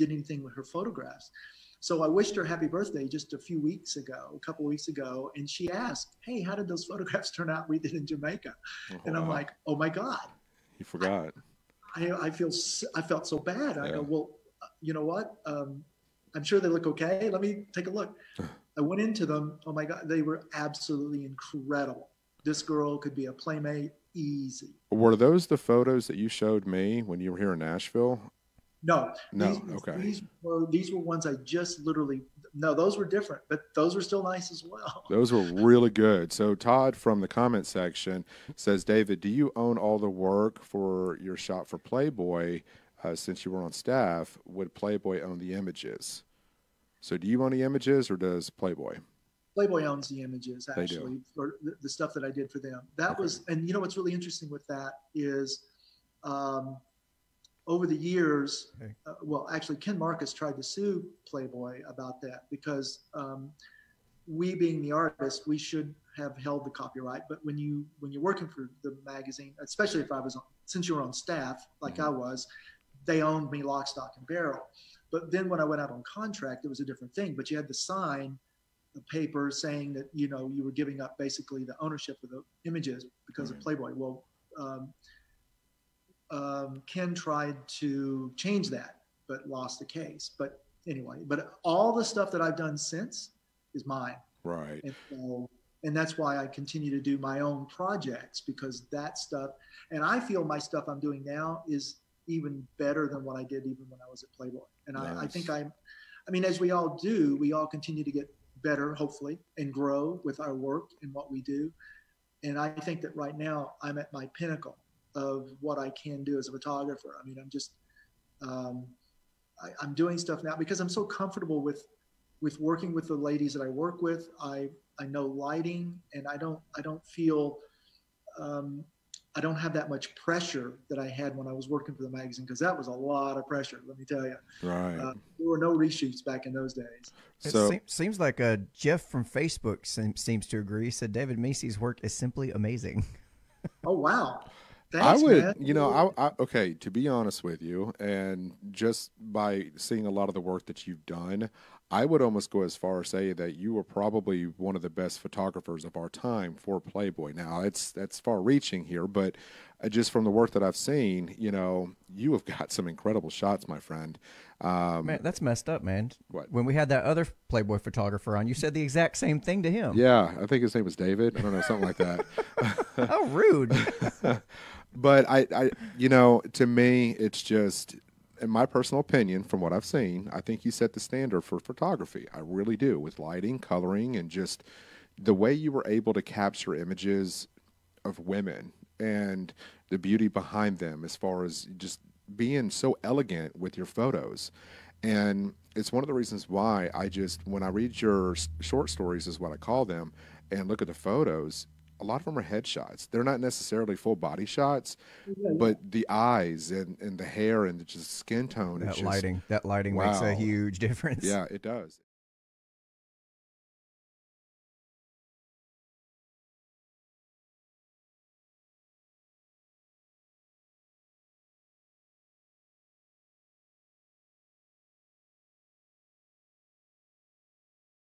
did anything with her photographs. So I wished her happy birthday just a couple weeks ago, and she asked, "Hey, how did those photographs turn out we did in Jamaica?" Oh, And I'm wow. like, "Oh my God, You forgot. I felt so bad." I Yeah. go, "Well, you know what? I'm sure they look okay. Let me take a look." I went into them. Oh my God, they were absolutely incredible. This girl could be a Playmate easy. Were those the photos that you showed me when you were here in Nashville? No, these No. Okay. these were ones I just literally. No, those were different, but those were still nice as well. Those were really good. So Todd from the comment section says, David, do you own all the work for your shot for Playboy? Since you were on staff, would Playboy own the images? So do you own the images or does Playboy? Playboy owns the images They do. actually for the stuff that I did for them. That Okay. was, and you know what's really interesting with that is, um, over the years, Hey. well, actually, Ken Marcus tried to sue Playboy about that because we, being the artist, we should have held the copyright. But when you're working for the magazine, especially if I was on, since you were on staff like I was, they owned me lock, stock, and barrel. But then when I went out on contract, it was a different thing. But you had to sign the paper saying that you were giving up basically the ownership of the images because of Playboy. Well, Ken tried to change that, but lost the case. But anyway, but all the stuff that I've done since is mine. Right. And that's why I continue to do my own projects, because that stuff, and I feel my stuff I'm doing now is even better than what I did even when I was at Playboy. And Nice. I think I mean, as we all do, we all continue to get better, hopefully, and grow with our work and what we do. And I think that right now I'm at my pinnacle of what I can do as a photographer. I mean, I'm just, I'm doing stuff now because I'm so comfortable with working with the ladies that I work with. I know lighting, and I don't feel, I don't have that much pressure that I had when I was working for the magazine, because that was a lot of pressure, let me tell you. Right. There were no reshoots back in those days. So Seems like Jeff from Facebook seems to agree. He said David Mecey's work is simply amazing. Oh, wow. I Thanks, would, man. okay, to be honest with you, and just by seeing a lot of the work that you've done, I would almost go as far as say that you were probably one of the best photographers of our time for Playboy. Now, that's far reaching here, but just from the work that I've seen, you have got some incredible shots, my friend. Man, that's messed up, man. What? When we had that other Playboy photographer on, you said the exact same thing to him. Yeah, I think his name was David. I don't know, something like that. How rude. But to me, it's just, in my personal opinion, from what I've seen, I think you set the standard for photography. I really do, with lighting, coloring, and just the way you were able to capture images of women and the beauty behind them, as far as just being so elegant with your photos. And it's one of the reasons why when I read your short stories, is what I call them, and look at the photos, a lot of them are headshots. They're not necessarily full body shots, but the eyes and the hair and the just skin tone. That lighting makes a wow. huge difference. Yeah, it does.